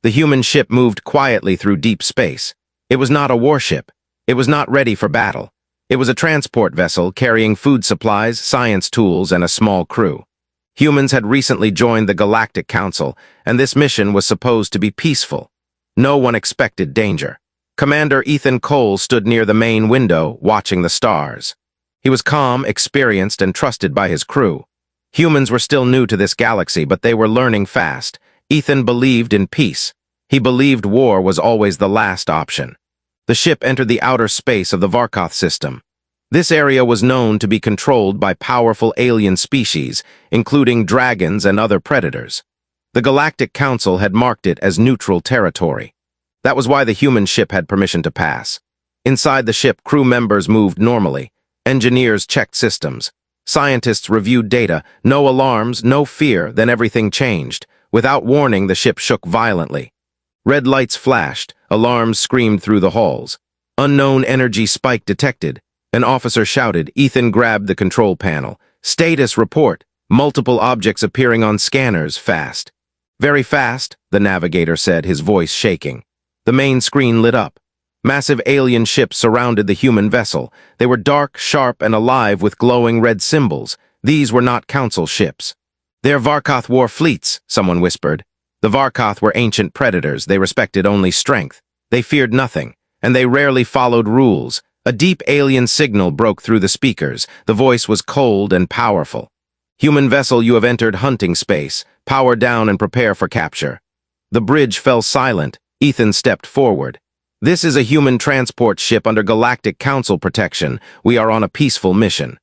The human ship moved quietly through deep space. It was not a warship. It was not ready for battle. It was a transport vessel carrying food supplies, science tools, and a small crew. Humans had recently joined the Galactic Council, and this mission was supposed to be peaceful. No one expected danger. Commander Ethan Cole stood near the main window, watching the stars. He was calm, experienced, and trusted by his crew. Humans were still new to this galaxy, but they were learning fast. Ethan believed in peace. He believed war was always the last option. The ship entered the outer space of the Varkoth system. This area was known to be controlled by powerful alien species, including dragons and other predators. The Galactic Council had marked it as neutral territory. That was why the human ship had permission to pass. Inside the ship, crew members moved normally. Engineers checked systems. Scientists reviewed data. No alarms, no fear, then everything changed. Without warning, the ship shook violently. Red lights flashed. Alarms screamed through the halls. Unknown energy spike detected. An officer shouted. Ethan grabbed the control panel. Status report. Multiple objects appearing on scanners fast. Very fast, the navigator said, his voice shaking. The main screen lit up. Massive alien ships surrounded the human vessel. They were dark, sharp, and alive with glowing red symbols. These were not council ships. "They're Varkoth war fleets," someone whispered. The Varkoth were ancient predators. They respected only strength. They feared nothing, and they rarely followed rules. A deep alien signal broke through the speakers. The voice was cold and powerful. "Human vessel, you have entered hunting space. Power down and prepare for capture." The bridge fell silent. Ethan stepped forward. "This is a human transport ship under Galactic Council protection. We are on a peaceful mission."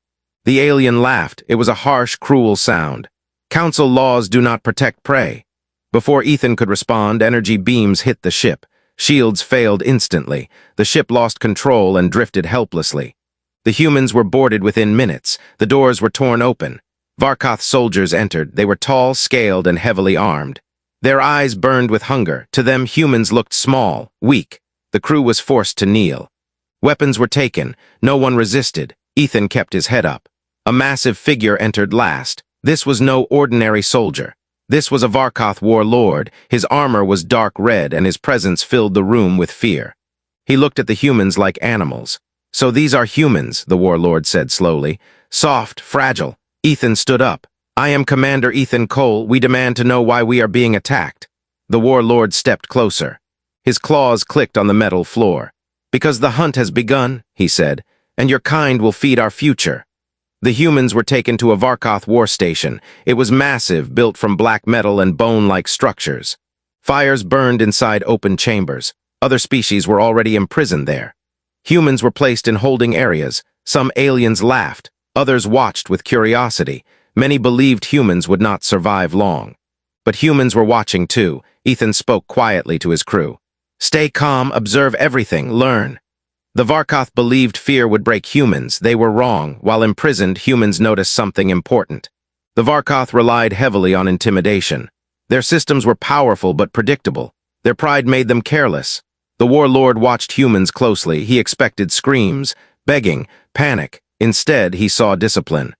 The alien laughed. It was a harsh, cruel sound. "Council laws do not protect prey." Before Ethan could respond, energy beams hit the ship. Shields failed instantly. The ship lost control and drifted helplessly. The humans were boarded within minutes. The doors were torn open. Varkoth soldiers entered. They were tall, scaled, and heavily armed. Their eyes burned with hunger. To them, humans looked small, weak. The crew was forced to kneel. Weapons were taken. No one resisted. Ethan kept his head up. A massive figure entered last. This was no ordinary soldier. This was a Varkoth warlord. His armor was dark red, and his presence filled the room with fear. He looked at the humans like animals. "So these are humans," the warlord said slowly. "Soft, fragile." Ethan stood up. "I am Commander Ethan Cole. We demand to know why we are being attacked." The warlord stepped closer. His claws clicked on the metal floor. "Because the hunt has begun," he said, "and your kind will feed our future." The humans were taken to a Varkoth war station. It was massive, built from black metal and bone-like structures. Fires burned inside open chambers. Other species were already imprisoned there. Humans were placed in holding areas. Some aliens laughed. Others watched with curiosity. Many believed humans would not survive long. But humans were watching too. Ethan spoke quietly to his crew. "Stay calm, observe everything, learn." The Varkoth believed fear would break humans. They were wrong. While imprisoned, humans noticed something important. The Varkoth relied heavily on intimidation. Their systems were powerful but predictable. Their pride made them careless. The warlord watched humans closely. He expected screams, begging, panic. Instead, he saw discipline.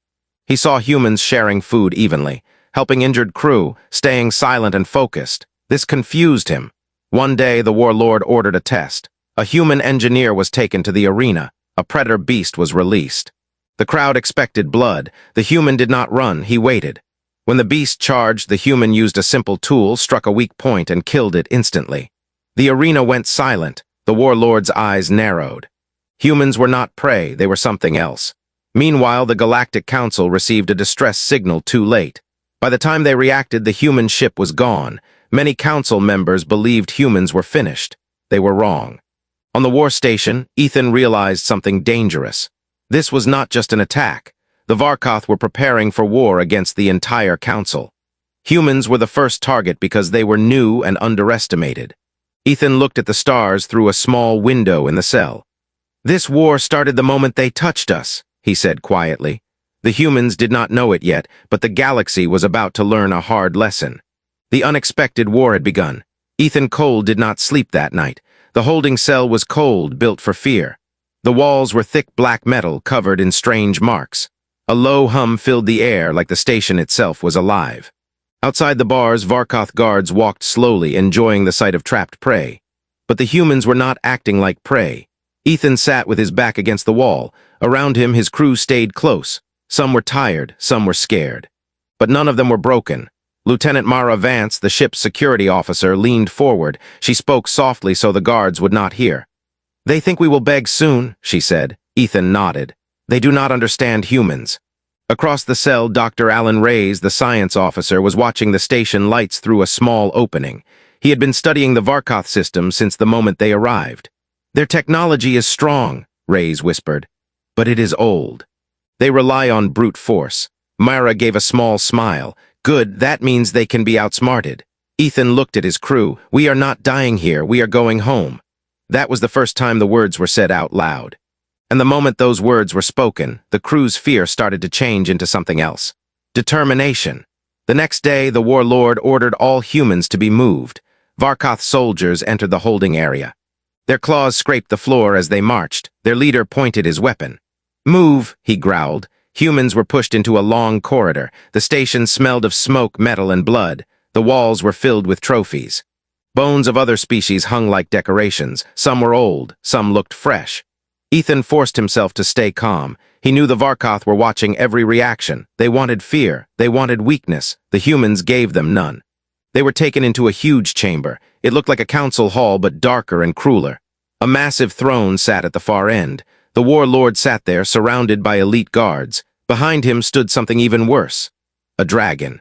He saw humans sharing food evenly, helping injured crew, staying silent and focused. This confused him. One day, the warlord ordered a test. A human engineer was taken to the arena. A predator beast was released. The crowd expected blood. The human did not run, he waited. When the beast charged, the human used a simple tool, struck a weak point, and killed it instantly. The arena went silent. The warlord's eyes narrowed. Humans were not prey, they were something else. Meanwhile, the Galactic Council received a distress signal too late. By the time they reacted, the human ship was gone. Many council members believed humans were finished. They were wrong. On the war station, Ethan realized something dangerous. This was not just an attack. The Varkoth were preparing for war against the entire council. Humans were the first target because they were new and underestimated. Ethan looked at the stars through a small window in the cell. "This war started the moment they touched us," he said quietly. The humans did not know it yet, but the galaxy was about to learn a hard lesson. The unexpected war had begun. Ethan Cole did not sleep that night. The holding cell was cold, built for fear. The walls were thick black metal covered in strange marks. A low hum filled the air like the station itself was alive. Outside the bars, Varkoth guards walked slowly, enjoying the sight of trapped prey. But the humans were not acting like prey. Ethan sat with his back against the wall. Around him, his crew stayed close. Some were tired, some were scared. But none of them were broken. Lieutenant Mara Vance, the ship's security officer, leaned forward. She spoke softly so the guards would not hear. "They think we will beg soon," she said. Ethan nodded. "They do not understand humans." Across the cell, Dr. Alan Reyes, the science officer, was watching the station lights through a small opening. He had been studying the Varkoth system since the moment they arrived. "Their technology is strong," Reyes whispered, "but it is old. They rely on brute force." Myra gave a small smile. "Good, that means they can be outsmarted." Ethan looked at his crew. "We are not dying here, we are going home." That was the first time the words were said out loud. And the moment those words were spoken, the crew's fear started to change into something else. Determination. The next day, the warlord ordered all humans to be moved. Varkoth soldiers entered the holding area. Their claws scraped the floor as they marched. Their leader pointed his weapon. "Move," he growled. Humans were pushed into a long corridor. The station smelled of smoke, metal, and blood. The walls were filled with trophies. Bones of other species hung like decorations. Some were old, some looked fresh. Ethan forced himself to stay calm. He knew the Varkoth were watching every reaction. They wanted fear. They wanted weakness. The humans gave them none. They were taken into a huge chamber. It looked like a council hall, but darker and crueler. A massive throne sat at the far end. The warlord sat there, surrounded by elite guards. Behind him stood something even worse. A dragon.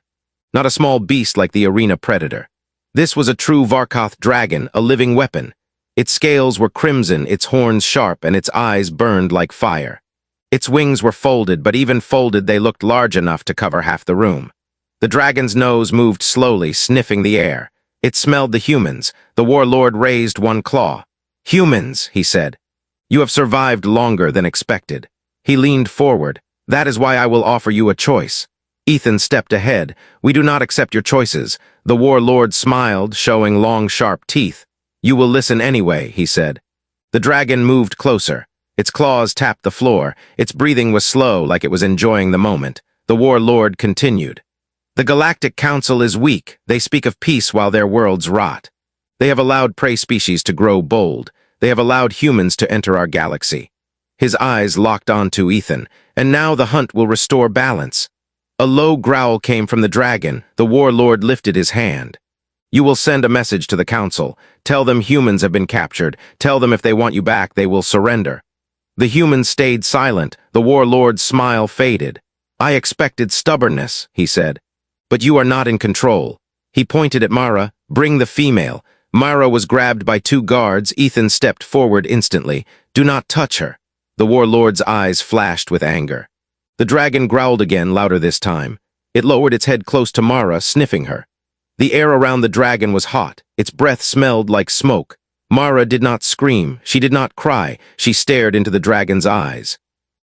Not a small beast like the arena predator. This was a true Varkoth dragon, a living weapon. Its scales were crimson, its horns sharp, and its eyes burned like fire. Its wings were folded, but even folded they looked large enough to cover half the room. The dragon's nose moved slowly, sniffing the air. It smelled the humans. The warlord raised one claw. "Humans," he said. "You have survived longer than expected." He leaned forward. "That is why I will offer you a choice." Ethan stepped ahead. "We do not accept your choices." The warlord smiled, showing long, sharp teeth. "You will listen anyway," he said. The dragon moved closer. Its claws tapped the floor. Its breathing was slow, like it was enjoying the moment. The warlord continued. "The Galactic Council is weak. They speak of peace while their worlds rot. They have allowed prey species to grow bold. They have allowed humans to enter our galaxy." His eyes locked onto Ethan. "And now the hunt will restore balance." A low growl came from the dragon. The warlord lifted his hand. "You will send a message to the council. Tell them humans have been captured. Tell them if they want you back, they will surrender." The humans stayed silent. The warlord's smile faded. "I expected stubbornness," he said. "But you are not in control." He pointed at Mara. "Bring the female." Mara was grabbed by two guards. Ethan stepped forward instantly. "Do not touch her." The warlord's eyes flashed with anger. The dragon growled again, louder this time. It lowered its head close to Mara, sniffing her. The air around the dragon was hot. Its breath smelled like smoke. Mara did not scream. She did not cry. She stared into the dragon's eyes.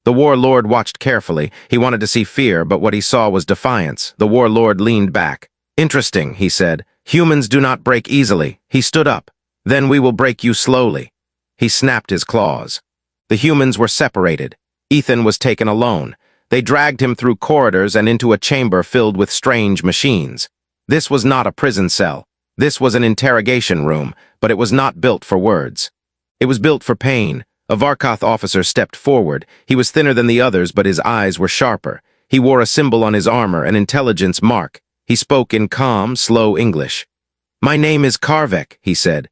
The warlord watched carefully. He wanted to see fear, but what he saw was defiance. The warlord leaned back. "Interesting," he said. "Humans do not break easily." He stood up. "Then we will break you slowly." He snapped his claws. The humans were separated. Ethan was taken alone. They dragged him through corridors and into a chamber filled with strange machines. This was not a prison cell. This was an interrogation room, but it was not built for words. It was built for pain. A Varkoth officer stepped forward. He was thinner than the others, but his eyes were sharper. He wore a symbol on his armor, an intelligence mark. He spoke in calm, slow English. "My name is Karvek," he said.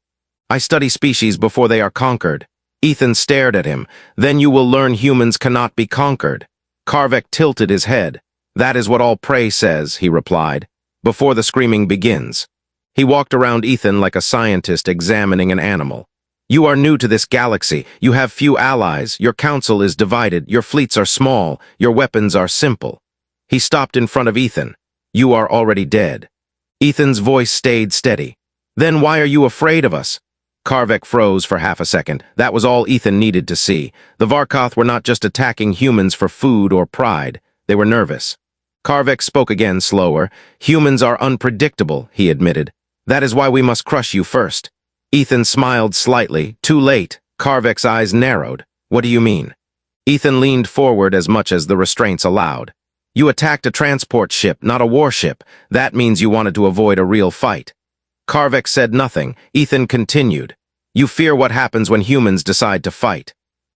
"I study species before they are conquered." Ethan stared at him. "Then you will learn humans cannot be conquered." Karvek tilted his head. "That is what all prey says," he replied, "before the screaming begins." He walked around Ethan like a scientist examining an animal. "You are new to this galaxy. You have few allies. Your council is divided. Your fleets are small. Your weapons are simple." He stopped in front of Ethan. "You are already dead." Ethan's voice stayed steady. "Then why are you afraid of us?" Karvek froze for half a second. That was all Ethan needed to see. The Varkoth were not just attacking humans for food or pride. They were nervous. Karvek spoke again, slower. "Humans are unpredictable," he admitted. "That is why we must crush you first." Ethan smiled slightly. "Too late." Karvek's eyes narrowed. "What do you mean?" Ethan leaned forward as much as the restraints allowed. You attacked a transport ship, not a warship. That means you wanted to avoid a real fight. Karvik said nothing. Ethan continued. You fear what happens when humans decide to fight.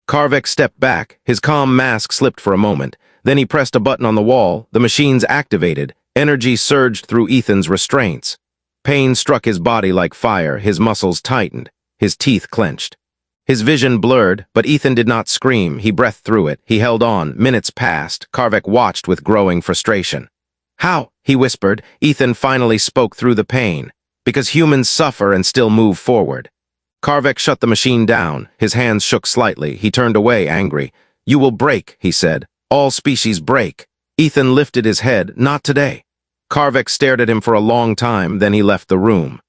Karvik stepped back. His calm mask slipped for a moment. Then he pressed a button on the wall. The machines activated. Energy surged through Ethan's restraints. Pain struck his body like fire. His muscles tightened. His teeth clenched. His vision blurred, but Ethan did not scream. He breathed through it. He held on. Minutes passed. Karvik watched with growing frustration. How? He whispered. Ethan finally spoke through the pain. Because humans suffer and still move forward. Karvik shut the machine down. His hands shook slightly. He turned away, angry. You will break, he said. All species break. Ethan lifted his head. Not today. Karvik stared at him for a long time, then he left the room.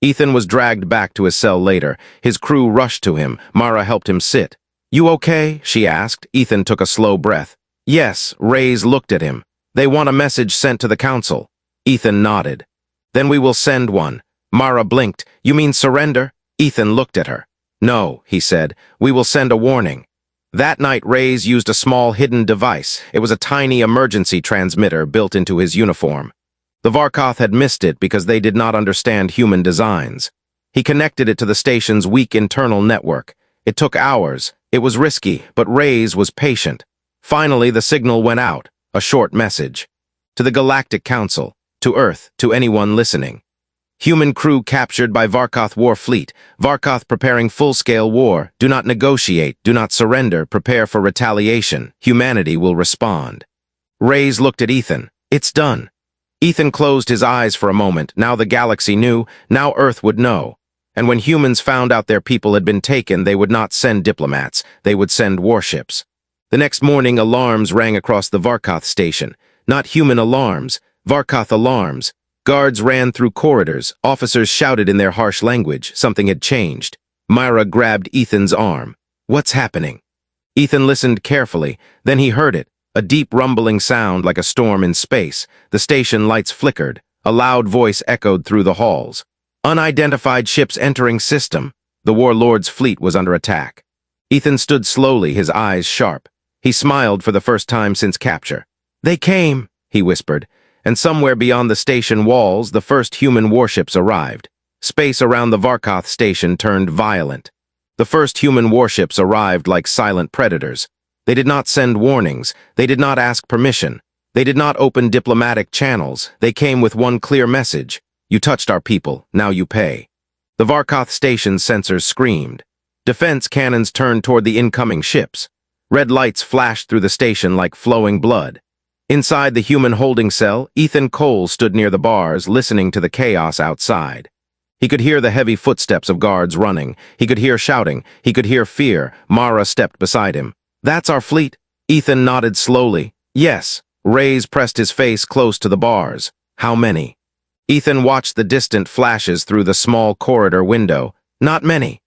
Ethan was dragged back to his cell later. His crew rushed to him. Mara helped him sit. You okay? She asked. Ethan took a slow breath. Yes, Rays looked at him. They want a message sent to the council. Ethan nodded. Then we will send one. Mara blinked. You mean surrender? Ethan looked at her. No, he said. We will send a warning. That night, Rays used a small hidden device. It was a tiny emergency transmitter built into his uniform. The Varkoth had missed it because they did not understand human designs. He connected it to the station's weak internal network. It took hours. It was risky, but Rays was patient. Finally, the signal went out, a short message. To the Galactic Council, to Earth, to anyone listening. Human crew captured by Varkoth war fleet. Varkoth preparing full-scale war. Do not negotiate. Do not surrender. Prepare for retaliation. Humanity will respond. Rays looked at Ethan. It's done. Ethan closed his eyes for a moment. Now the galaxy knew. Now Earth would know. And when humans found out their people had been taken, they would not send diplomats. They would send warships. The next morning, alarms rang across the Varkoth station. Not human alarms. Varkoth alarms. Guards ran through corridors. Officers shouted in their harsh language. Something had changed. Myra grabbed Ethan's arm. What's happening? Ethan listened carefully. Then he heard it. A deep rumbling sound like a storm in space. The station lights flickered. A loud voice echoed through the halls. Unidentified ships entering system. The warlord's fleet was under attack. Ethan stood slowly, his eyes sharp. He smiled for the first time since capture. They came, he whispered. And somewhere beyond the station walls, the first human warships arrived. Space around the Varkoth station turned violent. The first human warships arrived like silent predators. They did not send warnings. They did not ask permission. They did not open diplomatic channels. They came with one clear message. You touched our people, now you pay. The Varkoth station sensors screamed. Defense cannons turned toward the incoming ships. Red lights flashed through the station like flowing blood. Inside the human holding cell, Ethan Cole stood near the bars, listening to the chaos outside. He could hear the heavy footsteps of guards running. He could hear shouting. He could hear fear. Mara stepped beside him. That's our fleet. Ethan nodded slowly. Yes. Rays pressed his face close to the bars. How many? Ethan watched the distant flashes through the small corridor window. Not many.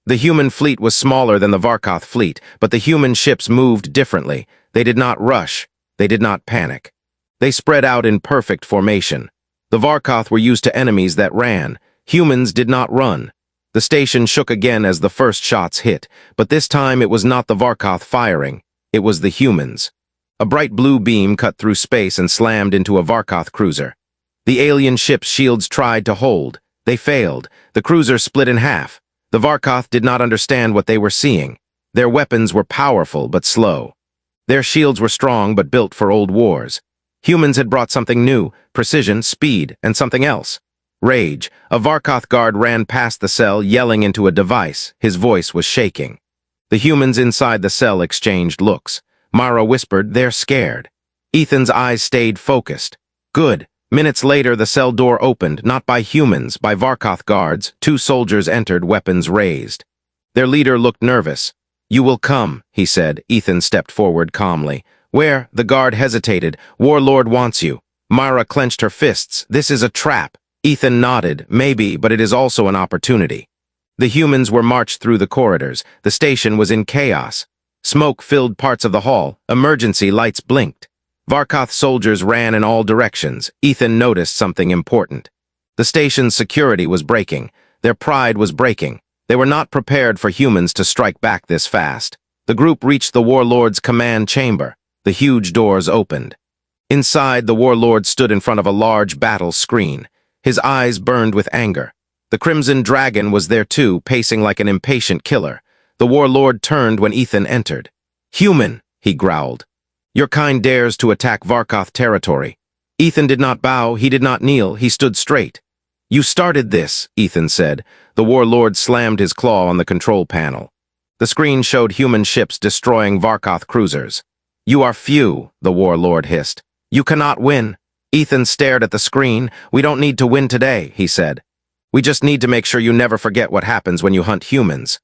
The human fleet was smaller than the Varkoth fleet, but the human ships moved differently. They did not rush. They did not panic. They spread out in perfect formation. The Varkoth were used to enemies that ran. Humans did not run. The station shook again as the first shots hit, but this time it was not the Varkoth firing. It was the humans. A bright blue beam cut through space and slammed into a Varkoth cruiser. The alien ship's shields tried to hold. They failed. The cruiser split in half. The Varkoth did not understand what they were seeing. Their weapons were powerful but slow. Their shields were strong but built for old wars. Humans had brought something new, precision, speed, and something else. Rage. A Varkoth guard ran past the cell, yelling into a device. His voice was shaking. The humans inside the cell exchanged looks. Mara whispered, "They're scared." Ethan's eyes stayed focused. Good. Minutes later, the cell door opened, not by humans, by Varkoth guards. 2 soldiers entered, weapons raised. Their leader looked nervous. "You will come," he said. Ethan stepped forward calmly. "Where?" The guard hesitated. "Warlord wants you." Mara clenched her fists. "This is a trap." Ethan nodded. "Maybe, but it is also an opportunity." The humans were marched through the corridors. The station was in chaos. Smoke filled parts of the hall. Emergency lights blinked. Varkoth soldiers ran in all directions. Ethan noticed something important. The station's security was breaking. Their pride was breaking. They were not prepared for humans to strike back this fast. The group reached the warlord's command chamber. The huge doors opened. Inside, the warlord stood in front of a large battle screen. His eyes burned with anger. The Crimson Dragon was there too, pacing like an impatient killer. The warlord turned when Ethan entered. "Human," he growled. "Your kind dares to attack Varkoth territory." Ethan did not bow, he did not kneel, he stood straight. "You started this," Ethan said. The warlord slammed his claw on the control panel. The screen showed human ships destroying Varkoth cruisers. "You are few," the warlord hissed. "You cannot win." Ethan stared at the screen. "We don't need to win today," he said. "We just need to make sure you never forget what happens when you hunt humans."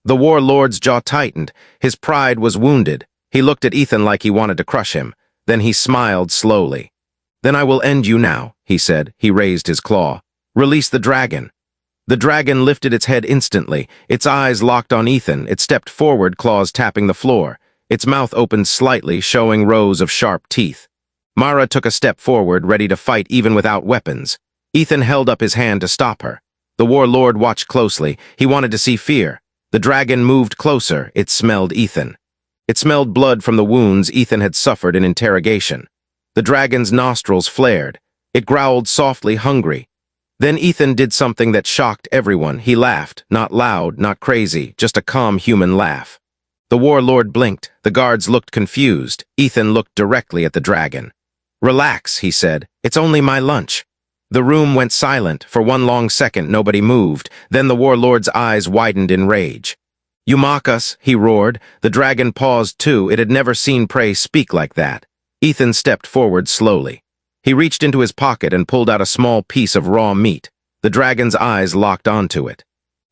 The warlord's jaw tightened. His pride was wounded. He looked at Ethan like he wanted to crush him. Then he smiled slowly. "Then I will end you now," he said. He raised his claw. "Release the dragon." The dragon lifted its head instantly. Its eyes locked on Ethan. It stepped forward, claws tapping the floor. Its mouth opened slightly, showing rows of sharp teeth. Mara took a step forward, ready to fight even without weapons. Ethan held up his hand to stop her. The warlord watched closely. He wanted to see fear. The dragon moved closer. It smelled Ethan. It smelled blood from the wounds Ethan had suffered in interrogation. The dragon's nostrils flared. It growled softly, hungry. Then Ethan did something that shocked everyone. He laughed, not loud, not crazy, just a calm human laugh. The warlord blinked. The guards looked confused. Ethan looked directly at the dragon. "Relax," he said. "It's only my lunch." The room went silent. For one long second, nobody moved. Then the warlord's eyes widened in rage. "You mock us," he roared. The dragon paused too. It had never seen prey speak like that. Ethan stepped forward slowly. He reached into his pocket and pulled out a small piece of raw meat. The dragon's eyes locked onto it.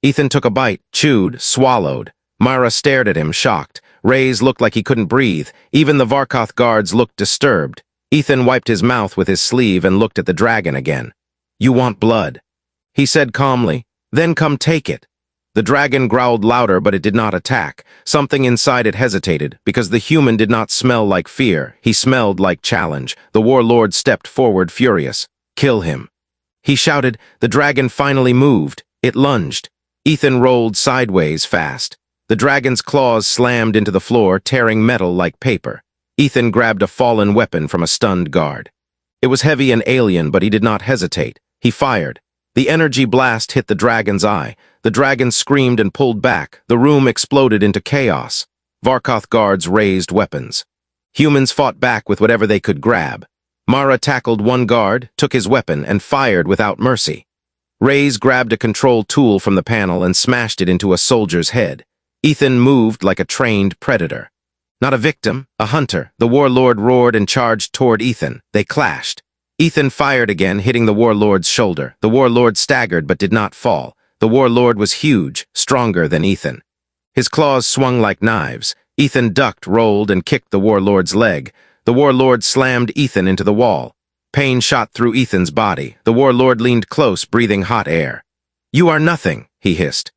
Ethan took a bite, chewed, swallowed. Myra stared at him, shocked. Reyes looked like he couldn't breathe. Even the Varkoth guards looked disturbed. Ethan wiped his mouth with his sleeve and looked at the dragon again. "You want blood," he said calmly. "Then come take it." The dragon growled louder, but it did not attack. Something inside it hesitated, because the human did not smell like fear. He smelled like challenge. The warlord stepped forward, furious. "Kill him," he shouted. The dragon finally moved. It lunged. Ethan rolled sideways fast. The dragon's claws slammed into the floor, tearing metal like paper. Ethan grabbed a fallen weapon from a stunned guard. It was heavy and alien, but he did not hesitate. He fired. The energy blast hit the dragon's eye. The dragon screamed and pulled back. The room exploded into chaos. Varkoth guards raised weapons. Humans fought back with whatever they could grab. Mara tackled one guard, took his weapon, and fired without mercy. Reyes grabbed a control tool from the panel and smashed it into a soldier's head. Ethan moved like a trained predator. Not a victim, a hunter. The warlord roared and charged toward Ethan. They clashed. Ethan fired again, hitting the warlord's shoulder. The warlord staggered but did not fall. The warlord was huge, stronger than Ethan. His claws swung like knives. Ethan ducked, rolled, and kicked the warlord's leg. The warlord slammed Ethan into the wall. Pain shot through Ethan's body. The warlord leaned close, breathing hot air. "You are nothing," he hissed.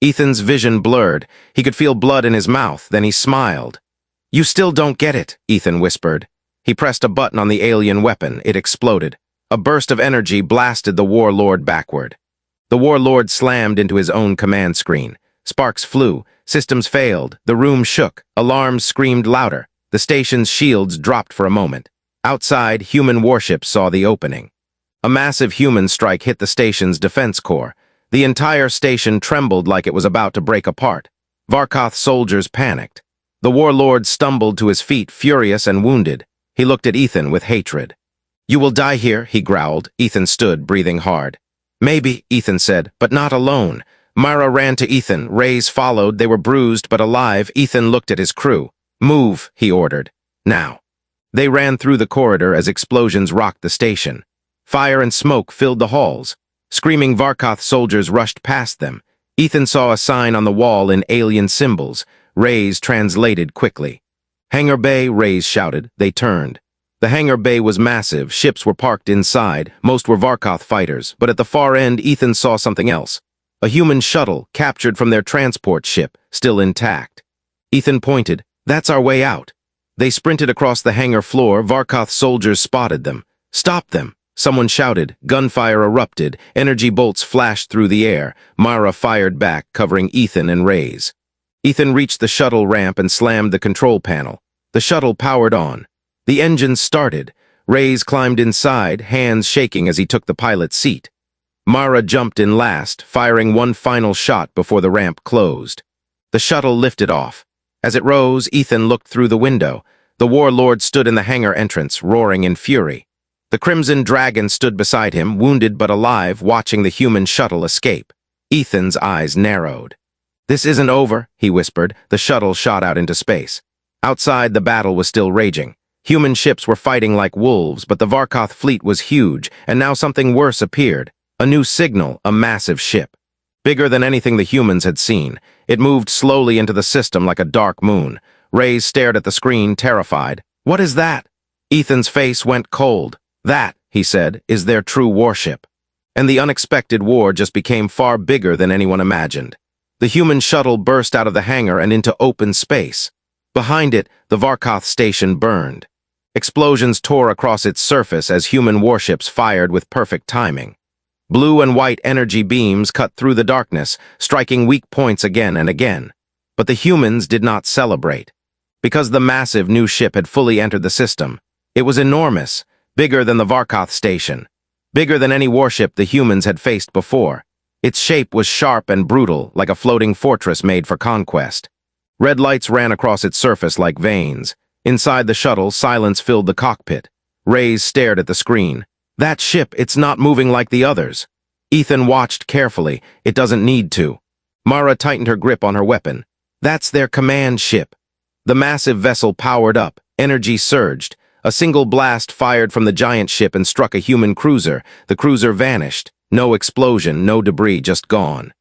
Ethan's vision blurred. He could feel blood in his mouth. Then he smiled. "You still don't get it," Ethan whispered. He pressed a button on the alien weapon. It exploded. A burst of energy blasted the warlord backward. The warlord slammed into his own command screen. Sparks flew. Systems failed. The room shook. Alarms screamed louder. The station's shields dropped for a moment. Outside, human warships saw the opening. A massive human strike hit the station's defense core. The entire station trembled like it was about to break apart. Varkoth soldiers panicked. The warlord stumbled to his feet, furious and wounded. He looked at Ethan with hatred. "You will die here," he growled. Ethan stood, breathing hard. "Maybe," Ethan said, "but not alone." Myra ran to Ethan. Reyes followed. They were bruised but alive. Ethan looked at his crew. "Move," he ordered. "Now." They ran through the corridor as explosions rocked the station. Fire and smoke filled the halls. Screaming Varkoth soldiers rushed past them. Ethan saw a sign on the wall in alien symbols. Reyes translated quickly. "Hangar Bay," Reyes shouted. They turned. The hangar bay was massive. Ships were parked inside. Most were Varkoth fighters, but at the far end, Ethan saw something else. A human shuttle, captured from their transport ship, still intact. Ethan pointed. "That's our way out." They sprinted across the hangar floor. Varkoth soldiers spotted them. "Stop them!" Someone shouted. Gunfire erupted. Energy bolts flashed through the air. Mara fired back, covering Ethan and Reyes. Ethan reached the shuttle ramp and slammed the control panel. The shuttle powered on. The engines started. Reyes climbed inside, hands shaking as he took the pilot's seat. Mara jumped in last, firing one final shot before the ramp closed. The shuttle lifted off. As it rose, Ethan looked through the window. The warlord stood in the hangar entrance, roaring in fury. The Crimson Dragon stood beside him, wounded but alive, watching the human shuttle escape. Ethan's eyes narrowed. "This isn't over," he whispered. The shuttle shot out into space. Outside, the battle was still raging. Human ships were fighting like wolves, but the Varkoth fleet was huge, and now something worse appeared. A new signal, a massive ship. Bigger than anything the humans had seen. It moved slowly into the system like a dark moon. Reyes stared at the screen, terrified. "What is that?" Ethan's face went cold. "That," he said, "is their true warship." And the unexpected war just became far bigger than anyone imagined. The human shuttle burst out of the hangar and into open space. Behind it, the Varkoth station burned. Explosions tore across its surface as human warships fired with perfect timing. Blue and white energy beams cut through the darkness, striking weak points again and again. But the humans did not celebrate. Because the massive new ship had fully entered the system, it was enormous, bigger than the Varkoth station, bigger than any warship the humans had faced before. Its shape was sharp and brutal, like a floating fortress made for conquest. Red lights ran across its surface like veins. Inside the shuttle, silence filled the cockpit. Reyes stared at the screen. "That ship, it's not moving like the others." Ethan watched carefully. "It doesn't need to." Mara tightened her grip on her weapon. "That's their command ship." The massive vessel powered up. Energy surged. A single blast fired from the giant ship and struck a human cruiser. The cruiser vanished. No explosion, no debris, just gone.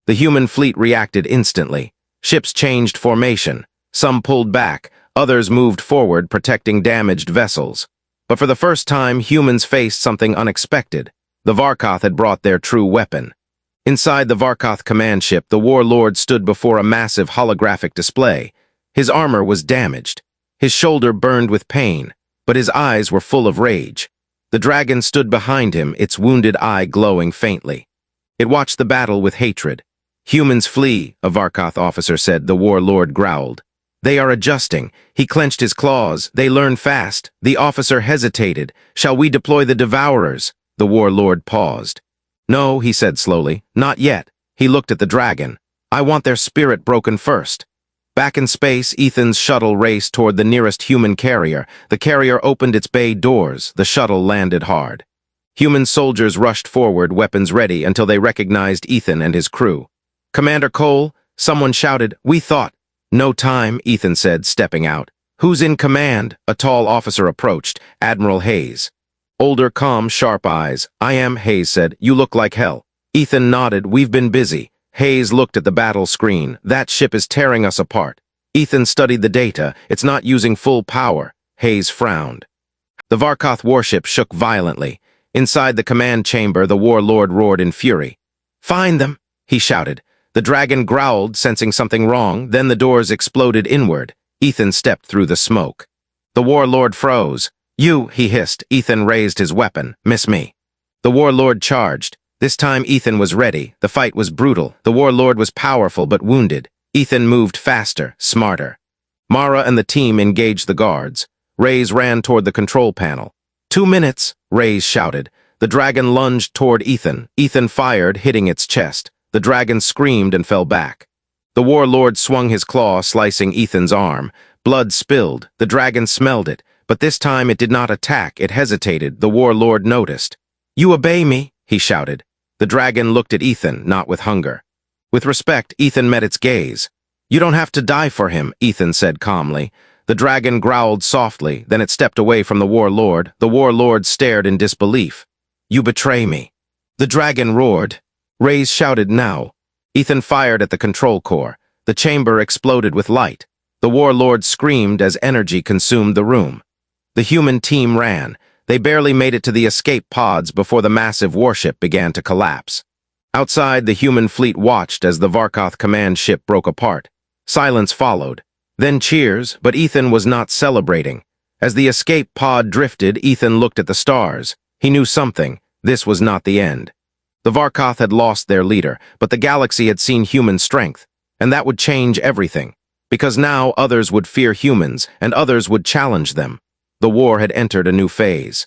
The human fleet reacted instantly. Ships changed formation. Some pulled back. Others moved forward, protecting damaged vessels. But for the first time, humans faced something unexpected. The Varkoth had brought their true weapon. Inside the Varkoth command ship, the warlord stood before a massive holographic display. His armor was damaged. His shoulder burned with pain, but his eyes were full of rage. The dragon stood behind him, its wounded eye glowing faintly. It watched the battle with hatred. "Humans flee," a Varkoth officer said. The warlord growled. "They are adjusting." He clenched his claws. "They learn fast." The officer hesitated. "Shall we deploy the Devourers?" The warlord paused. "No," he said slowly. "Not yet." He looked at the dragon. "I want their spirit broken first." Back in space, Ethan's shuttle raced toward the nearest human carrier. The carrier opened its bay doors. The shuttle landed hard. Human soldiers rushed forward, weapons ready, until they recognized Ethan and his crew. "Commander Cole," someone shouted. "We thought—" "No time," Ethan said, stepping out. "Who's in command?" A tall officer approached, Admiral Hayes. Older, calm, sharp eyes. "I am," Hayes said. "You look like hell." Ethan nodded. "We've been busy." Hayes looked at the battle screen. "That ship is tearing us apart." Ethan studied the data. "It's not using full power." Hayes frowned. The Varkoth warship shook violently. Inside the command chamber, the warlord roared in fury. "Find them!" he shouted. The dragon growled, sensing something wrong. Then the doors exploded inward. Ethan stepped through the smoke. The warlord froze. "You," he hissed. Ethan raised his weapon. "Miss me." The warlord charged. This time Ethan was ready. The fight was brutal. The warlord was powerful but wounded. Ethan moved faster, smarter. Mara and the team engaged the guards. Reyes ran toward the control panel. 2 minutes, Reyes shouted. The dragon lunged toward Ethan. Ethan fired, hitting its chest. The dragon screamed and fell back. The warlord swung his claw, slicing Ethan's arm. Blood spilled. The dragon smelled it. But this time it did not attack. It hesitated. The warlord noticed. "You obey me," he shouted. The dragon looked at Ethan, not with hunger. With respect, Ethan met its gaze. "You don't have to die for him," Ethan said calmly. The dragon growled softly, then it stepped away from the warlord. The warlord stared in disbelief. "You betray me." The dragon roared. Reyes shouted, "Now." Ethan fired at the control core. The chamber exploded with light. The warlord screamed as energy consumed the room. The human team ran. They barely made it to the escape pods before the massive warship began to collapse. Outside, the human fleet watched as the Varkoth command ship broke apart. Silence followed. Then cheers, but Ethan was not celebrating. As the escape pod drifted, Ethan looked at the stars. He knew something. This was not the end. The Varkoth had lost their leader, but the galaxy had seen human strength, and that would change everything. Because now others would fear humans, and others would challenge them. The war had entered a new phase.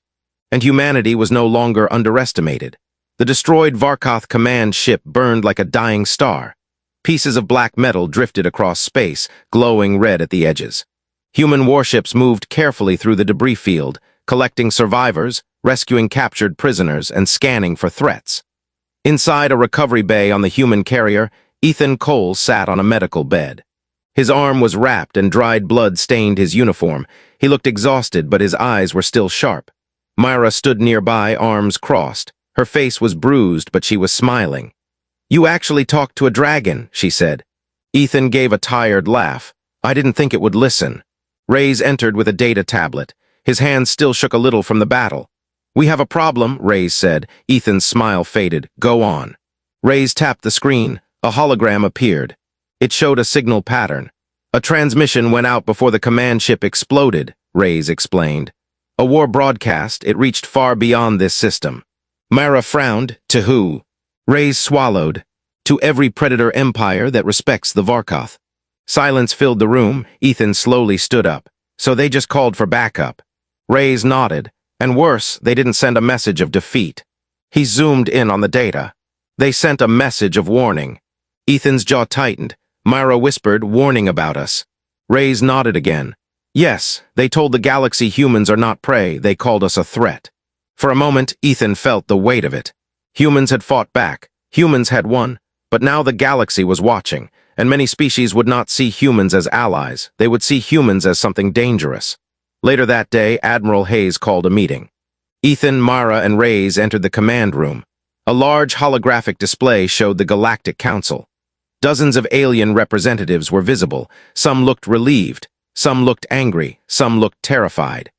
And humanity was no longer underestimated. The destroyed Varkoth command ship burned like a dying star. Pieces of black metal drifted across space, glowing red at the edges. Human warships moved carefully through the debris field, collecting survivors, rescuing captured prisoners, and scanning for threats. Inside a recovery bay on the human carrier, Ethan Cole sat on a medical bed. His arm was wrapped and dried blood stained his uniform. He looked exhausted, but his eyes were still sharp. Myra stood nearby, arms crossed. Her face was bruised, but she was smiling. "You actually talked to a dragon," she said. Ethan gave a tired laugh. "I didn't think it would listen." Reyes entered with a data tablet. His hands still shook a little from the battle. "We have a problem," Reyes said. Ethan's smile faded. "Go on." Reyes tapped the screen. A hologram appeared. It showed a signal pattern. "A transmission went out before the command ship exploded," Reyes explained. "A war broadcast, it reached far beyond this system." Myra frowned. "To who?" Reyes swallowed. "To every predator empire that respects the Varkoth." Silence filled the room. Ethan slowly stood up. "So they just called for backup." Reyes nodded. "And worse, they didn't send a message of defeat." He zoomed in on the data. "They sent a message of warning." Ethan's jaw tightened. Myra whispered, "Warning about us." Reyes nodded again. "Yes, they told the galaxy humans are not prey, they called us a threat." For a moment, Ethan felt the weight of it. Humans had fought back. Humans had won. But now the galaxy was watching, and many species would not see humans as allies. They would see humans as something dangerous. Later that day, Admiral Hayes called a meeting. Ethan, Myra, and Reyes entered the command room. A large holographic display showed the Galactic Council. Dozens of alien representatives were visible. Some looked relieved. Some looked angry. Some looked terrified.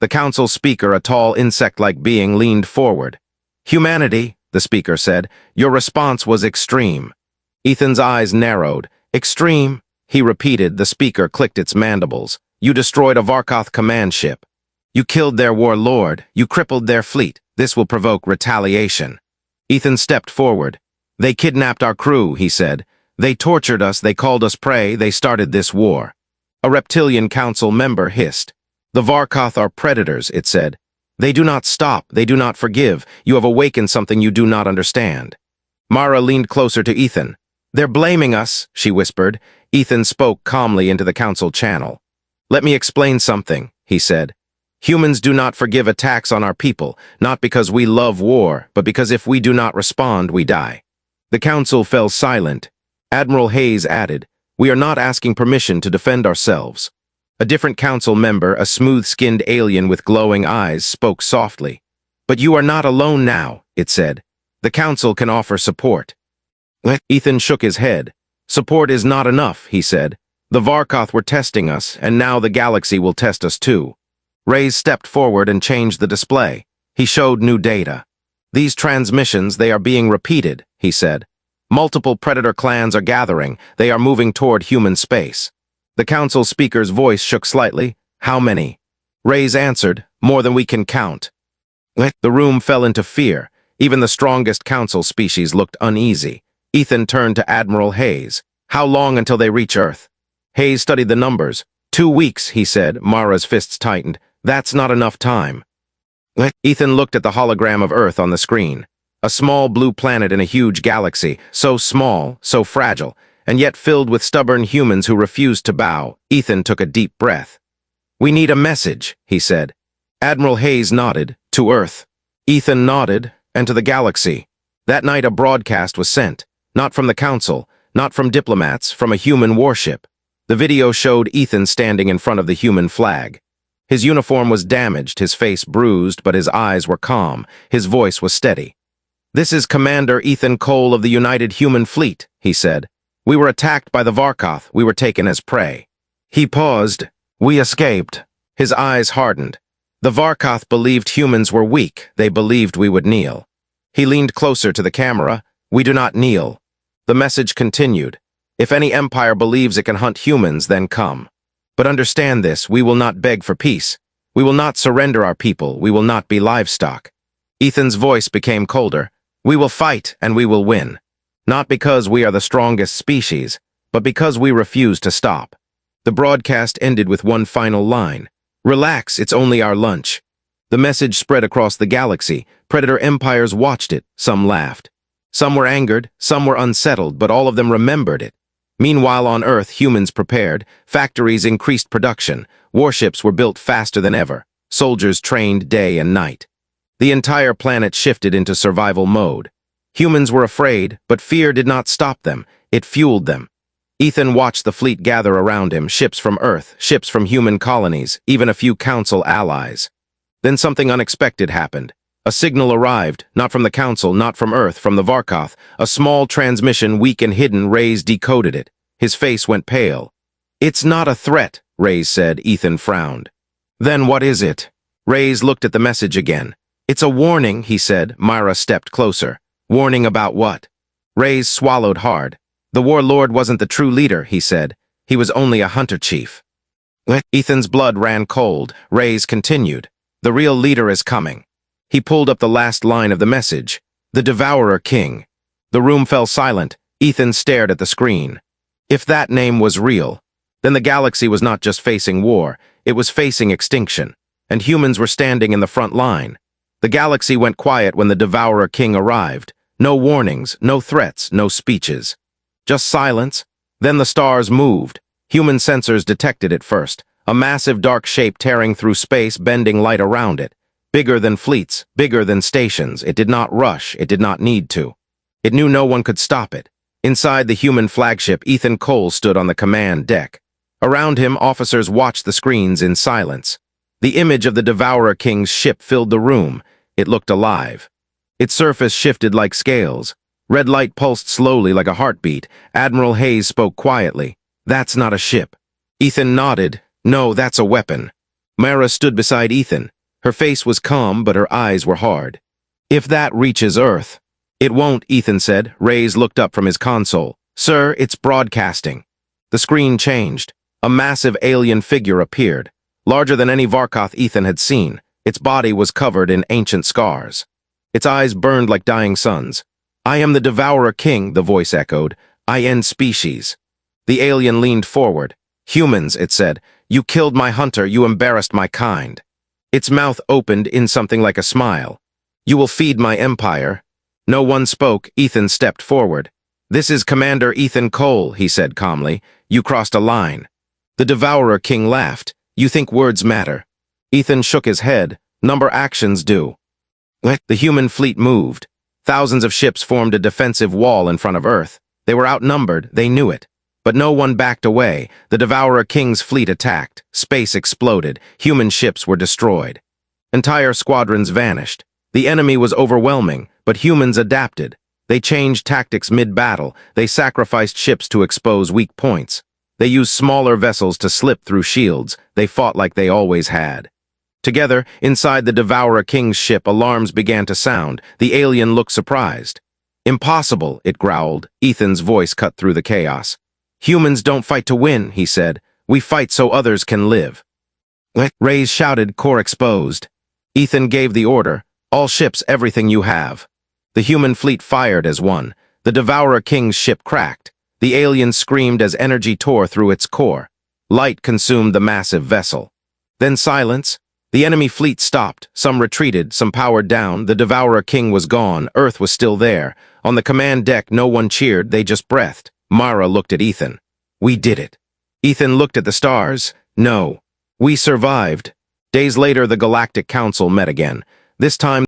The council speaker, a tall insect-like being, leaned forward. "Humanity," the speaker said, "your response was extreme." Ethan's eyes narrowed. "Extreme?" he repeated. The speaker clicked its mandibles. "You destroyed a Varkoth command ship. You killed their warlord. You crippled their fleet. This will provoke retaliation." Ethan stepped forward. "They kidnapped our crew," he said. "They tortured us. They called us prey. They started this war." A reptilian council member hissed. "The Varkoth are predators," it said. "They do not stop. They do not forgive. You have awakened something you do not understand." Mara leaned closer to Ethan. "They're blaming us," she whispered. Ethan spoke calmly into the council channel. "Let me explain something," he said. "Humans do not forgive attacks on our people, not because we love war, but because if we do not respond, we die." The council fell silent. Admiral Hayes added, "We are not asking permission to defend ourselves." A different council member, a smooth-skinned alien with glowing eyes, spoke softly. "But you are not alone now," it said. "The council can offer support." Ethan shook his head. "Support is not enough," he said. "The Varkoth were testing us, and now the galaxy will test us too." Reyes stepped forward and changed the display. He showed new data. "These transmissions, they are being repeated," he said. "Multiple predator clans are gathering. They are moving toward human space." The council speaker's voice shook slightly. "How many?" Reyes answered, "More than we can count." The room fell into fear. Even the strongest council species looked uneasy. Ethan turned to Admiral Hayes. "How long until they reach Earth?" Hayes studied the numbers. 2 weeks, he said. Mara's fists tightened. "That's not enough time." Ethan looked at the hologram of Earth on the screen. A small blue planet in a huge galaxy, so small, so fragile, and yet filled with stubborn humans who refused to bow. Ethan took a deep breath. "We need a message," he said. Admiral Hayes nodded. "To Earth." Ethan nodded, "and to the galaxy." That night a broadcast was sent. Not from the council, not from diplomats, from a human warship. The video showed Ethan standing in front of the human flag. His uniform was damaged, his face bruised, but his eyes were calm. His voice was steady. "This is Commander Ethan Cole of the United Human Fleet," he said. "We were attacked by the Varkoth. We were taken as prey." He paused. "We escaped." His eyes hardened. "The Varkoth believed humans were weak. They believed we would kneel." He leaned closer to the camera. "We do not kneel." The message continued. "If any empire believes it can hunt humans, then come. But understand this, we will not beg for peace. We will not surrender our people. We will not be livestock." Ethan's voice became colder. "We will fight, and we will win. Not because we are the strongest species, but because we refuse to stop." The broadcast ended with one final line. Relax, it's only our lunch. The message spread across the galaxy. Predator empires watched it. Some laughed. Some were angered, some were unsettled, but all of them remembered it. Meanwhile, on Earth, humans prepared. Factories increased production. Warships were built faster than ever. Soldiers trained day and night. The entire planet shifted into survival mode. Humans were afraid, but fear did not stop them. It fueled them. Ethan watched the fleet gather around him, ships from Earth, ships from human colonies, even a few Council allies. Then something unexpected happened. A signal arrived, not from the Council, not from Earth, from the Varkoth. A small transmission, weak and hidden. Reyes decoded it. His face went pale. "It's not a threat," Reyes said. Ethan frowned. "Then what is it?" Reyes looked at the message again. "It's a warning," he said. Myra stepped closer. "Warning about what?" Reyes swallowed hard. "The warlord wasn't the true leader," he said. "He was only a hunter chief." Ethan's blood ran cold. Reyes continued. "The real leader is coming." He pulled up the last line of the message. "The Devourer King." The room fell silent. Ethan stared at the screen. If that name was real, then the galaxy was not just facing war, it was facing extinction, and humans were standing in the front line. The galaxy went quiet when the Devourer King arrived. No warnings, no threats, no speeches. Just silence. Then the stars moved. Human sensors detected it first. A massive dark shape tearing through space, bending light around it. Bigger than fleets, bigger than stations. It did not rush, it did not need to. It knew no one could stop it. Inside the human flagship, Ethan Cole stood on the command deck. Around him, officers watched the screens in silence. The image of the Devourer King's ship filled the room. It looked alive. Its surface shifted like scales. Red light pulsed slowly like a heartbeat. Admiral Hayes spoke quietly. "That's not a ship." Ethan nodded. "No, that's a weapon." Myra stood beside Ethan. Her face was calm, but her eyes were hard. "If that reaches Earth." "It won't," Ethan said. Reyes looked up from his console. "Sir, it's broadcasting." The screen changed. A massive alien figure appeared. Larger than any Varkoth Ethan had seen. Its body was covered in ancient scars. Its eyes burned like dying suns. "I am the Devourer King," the voice echoed. "I end species." The alien leaned forward. "Humans," it said. "You killed my hunter, you embarrassed my kind." Its mouth opened in something like a smile. "You will feed my empire." No one spoke. Ethan stepped forward. "This is Commander Ethan Cole," he said calmly. "You crossed a line." The Devourer King laughed. "You think words matter?" Ethan shook his head. "Number actions do." The human fleet moved. Thousands of ships formed a defensive wall in front of Earth. They were outnumbered, they knew it. But no one backed away. The Devourer King's fleet attacked. Space exploded. Human ships were destroyed. Entire squadrons vanished. The enemy was overwhelming, but humans adapted. They changed tactics mid-battle. They sacrificed ships to expose weak points. They used smaller vessels to slip through shields. They fought like they always had. Together, inside the Devourer King's ship, alarms began to sound. The alien looked surprised. "Impossible," it growled. Ethan's voice cut through the chaos. "Humans don't fight to win," he said. "We fight so others can live." Reyes shouted, "Core exposed." Ethan gave the order. "All ships, everything you have." The human fleet fired as one. The Devourer King's ship cracked. The alien screamed as energy tore through its core. Light consumed the massive vessel. Then silence. The enemy fleet stopped. Some retreated, some powered down. The Devourer King was gone. Earth was still there. On the command deck, no one cheered. They just breathed. Myra looked at Ethan. "We did it." Ethan looked at the stars. "No. We survived." Days later, the Galactic Council met again. This time,